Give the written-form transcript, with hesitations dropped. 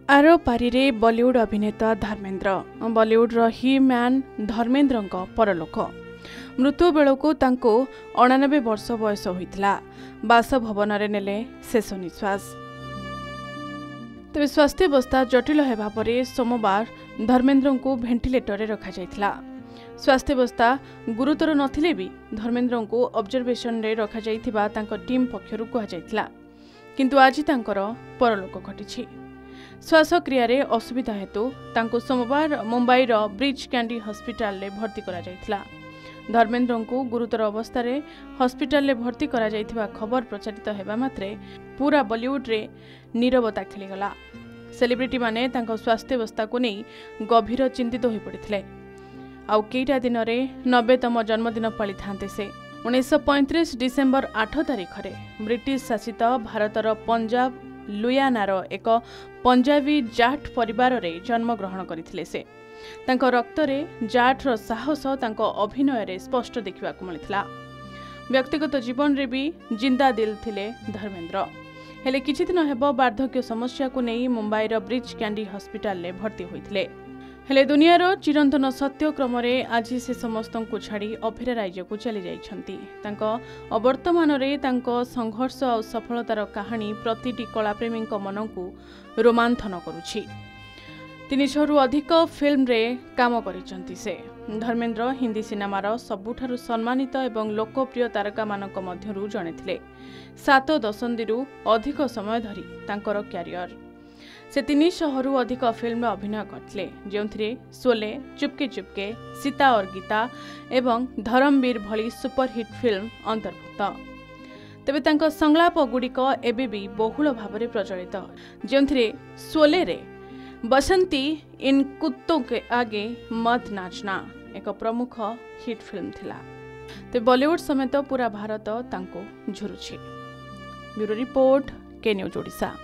आरो पारिरे बॉलीवुड अभिनेता धर्मेंद्र बॉलीवुड ही मैन धर्मेंद्र परलोक मृत्यु बेलू तांको 89 वर्ष बयस होइतला बासभवन नेले शेष निश्वास। तेज स्वास्थ्यावस्था जटिल होगा पर सोमवार धर्मेंद्र को भेंटिलेटर रे रखा जाइतला। स्वास्थ्यावस्था गुरुतर नथिले भी धर्मेंद्र को ऑब्जर्वेशन रे रखा जाइथिबा तांको टीम पक्षरु कहा जाइतला, किंतु आज तांकर परलोक घटिछि। श्वासक्रिया रे असुविधा हेतु तांको सोमवार मुंबई रो ब्रिज कैंडी हॉस्पिटल रे भर्ती करा जाइतला। धर्मेंद्र को गुरुतर अवस्था रे हॉस्पिटल रे भर्ती करा जाइथिबा खबर प्रचारित हेबा मात्रे पूरा बॉलीवुड रे नीरवता खेलीगला। सेलिब्रिटी माने तांको स्वास्थ्यावस्था को नहीं गभीर चिंतित हो पड़िथिले। आउ केइटा दिन रे 90तम जन्मदिन पाली थांते से 1935 डिसेंबर 8 तारिख रे ब्रिटिश शासित भारतर पंजाब लुयानार एक पंजाबी जाट परिवार रे जन्म ग्रहण करथिले। से तांको रक्त रे जाट रो साहस तांको अभिनय रे स्पष्ट देखिबा को मिलिथिला। व्यक्तिगत जीवन रे भी जिंदा दिल थिले धर्मेंद्र। हेले किछि दिन हेबो वार्धक्य समस्या को नहीं मुंबई रो ब्रिज कैंडी हॉस्पिटल रे भर्ती होइथिले। हेले दुनियार चिरंतन सत्य क्रम रे आज से समस्त को छाड़ी अफेरा राज्य को चली जाइछंती। तांको अवर्तमान रे तांको संघर्ष और सफलतार कहानी प्रतिटी कलाप्रेमी मन को रोमांथन करुछि। 300 रु अधिक फिल्म रे काम करिसंती। से धर्मेंद्र हिंदी सिनेमार सबुठारु सम्मानित एवं लोकप्रिय तारका मानक मध्यरु जणे थिले। 7 दशंधि अधिक समय धरी तांकर क्यारियर से 300 रु अधिक फिल्म अभिनय करथिले, जोंथिरे शोले, चुपके चुपके, सीता और गीता एवं धर्मवीर भली सुपरहिट फिल्म अंतर्भुक्त। तेबे तांको संलाप गुड़िक एबे भी बहुल भाव प्रचलित, जोंथिरे शोले रे बसंती इन कुत्तों के आगे मत नाचना एक प्रमुख हिट फिल्म थिला। ते बॉलीवुड समेत पूरा भारत तांको झुरुछि। ब्यूरो रिपोर्ट, के न्यूज ओडिशा।